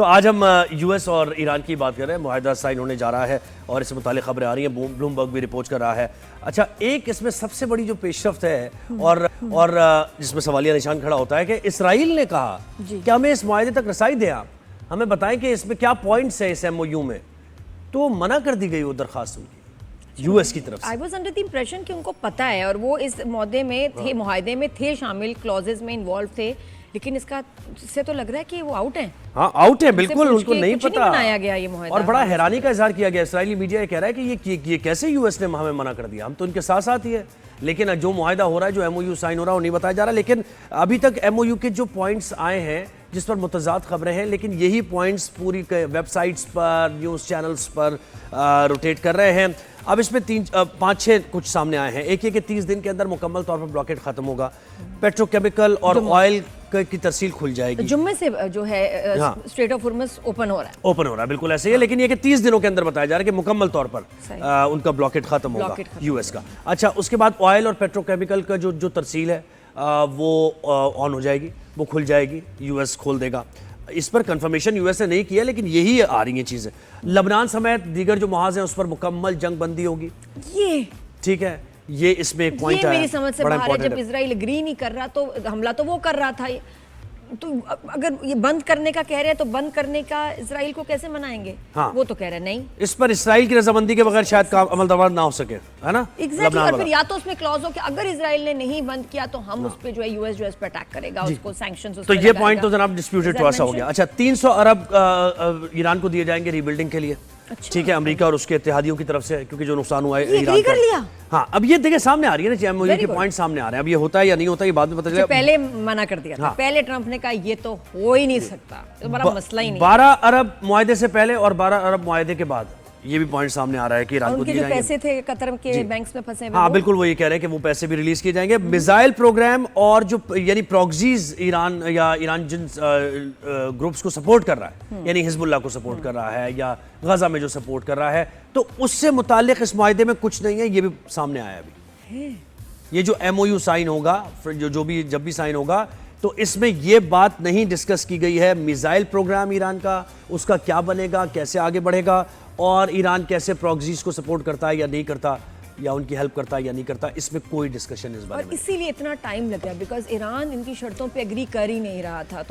तो आज हम यूएस और ईरान की बात कर रहे हैं। मुआहदा साइन होने जा रहा है और इससे मुतालिक खबरें आ रही हैं, ब्लूमबर्ग भी रिपोर्ट कर रहा है। अच्छा, एक इसमें सबसे बड़ी जो पेशरफ्त है और जिसमें सवालिया निशान खड़ा होता है कि इसराइल ने कहा कि हमें इस मुआहदे तक रसाई दें, आप हमें बताएं कि इसमें क्या पॉइंट्स है इस एमओयू में। तो मना कर दी गई वो दरखास्त उनकी यूएस की तरफ से। I was under the impression कि उनको पता है और वो इस मुआहदे में थे शामिल, क्लॉजेज में इन्वॉल्व थे, लेकिन इससे तो लग रहा है कि वो आउट हैं। हाँ, आउट है बिल्कुल, उनको नहीं पता। नहीं बनाया गया ये मुआहदा और बड़ा हैरानी का इजहार किया गया। इसराइली मीडिया ये कह रहा है कि ये कैसे यूएस ने हमें मना कर दिया, हम तो इनके साथ साथ ही है। लेकिन जो मुआहदा हो रहा है, जो एमओयू साइन हो रहा है, वो नहीं बताया जा रहा। लेकिन अभी तक एमओयू के जो पॉइंट्स आए हैं जिस पर मुतज़ाद खबरें हैं, लेकिन यही पॉइंट्स पूरी वेबसाइट्स पर, न्यूज़ चैनल्स पर रोटेट कर रहे हैं। अब इसमें 5-6 कुछ सामने आए हैं। एक ये कि 30 दिन के अंदर मुकम्मल तौर पर ब्लॉकेट खत्म होगा, पेट्रोकेमिकल और ऑयल की तरसील खुल जाएगी। जुम्मे से जो है स्ट्रेट ऑफ हॉर्मुज़ ओपन हो रहा है, बिल्कुल ऐसे ही है। लेकिन ये कि 30 दिनों के अंदर बताया जा रहा है कि मुकम्मल तौर पर उनका ब्लॉकेट खत्म होगा यूएस का। अच्छा, उसके बाद ऑयल और पेट्रोकेमिकल का जो तरसील है वो ऑन हो जाएगी, वो खुल जाएगी, यूएस खोल देगा। इस पर कंफर्मेशन यूएस ने नहीं किया, लेकिन यही आ रही हैं चीजें। लबनान समेत दीगर जो महाज हैं उस पर मुकम्मल जंग बंदी होगी। ये ठीक है, ये इसमें एक पॉइंट है, मेरी समझ से बाहर है। जब इजराइल एग्री नहीं कर रहा तो हमला तो वो कर रहा था, तो अगर ये बंद करने का कह रहे हैं तो बंद करने का इजराइल को कैसे मनाएंगे? हाँ, वो तो कह रहे हैं नहीं, इस पर इजराइल की रजामंदी के बगैर शायद अमल दरामद ना हो सके, है ना? एग्जैक्टली। और फिर या तो उसमें क्लॉज हो कि अगर इजराइल ने नहीं बंद किया तो हम उस पे जो है यूएस पे अटैक करेगा, उसको सैंक्शंस। तो ये पॉइंट तो जनाब डिस्प्यूटेड थोड़ा सा हो गया। अच्छा, 300 अरब ईरान को दिए जाएंगे रीबिल्डिंग के लिए। ठीक है, अमेरिका और उसके इत्तेहादियों की तरफ से, क्योंकि जो नुकसान हुआ है ईरान का। लिया। हाँ, अब ये देखिए सामने आ रही है ना, एमओयू के पॉइंट सामने आ रहे हैं। अब ये होता है या नहीं होता ये बाद में पता चलेगा। पहले मना कर दिया था, पहले ट्रंप ने कहा ये तो हो ही नहीं सकता, तो बड़ा मसला ही नहीं। 12 अरब मुआहदे से पहले और 12 अरब मुआहदे के बाद ये भी पॉइंट सामने आ रहा है कि ईरान को दिए जाएंगे। पैसे थे कतर के बैंक्स में फंसे हुए। हाँ बिल्कुल, वो ये कह रहे हैं कि वो पैसे भी रिलीज किए जाएंगे। मिसाइल प्रोग्राम और जो यानी प्रॉक्सीज ईरान या ईरान जिन ग्रुप्स को सपोर्ट कर रहा है, यानी हिजबुल्लाह को सपोर्ट कर रहा है या गजा में जो सपोर्ट कर रहा है, तो उससे मुतालिक इस मुआहदे में कुछ नहीं है। ये भी सामने आया अभी। ये जो एमओयू साइन होगा, जब भी साइन होगा, तो इसमें ये बात नहीं डिस्कस की गई है मिसाइल प्रोग्राम ईरान का, उसका क्या बनेगा, कैसे आगे बढ़ेगा, और ईरान कैसे प्रॉक्सीज को सपोर्ट करता है या नहीं करता, या उनकी हेल्प करता है या नहीं करता। इसमें कोई डिस्कशन इस बारे में। और इसीलिए इतना टाइम लगा, बिकॉज ईरान इनकी शर्तों पे एग्री कर ही नहीं रहा था। तो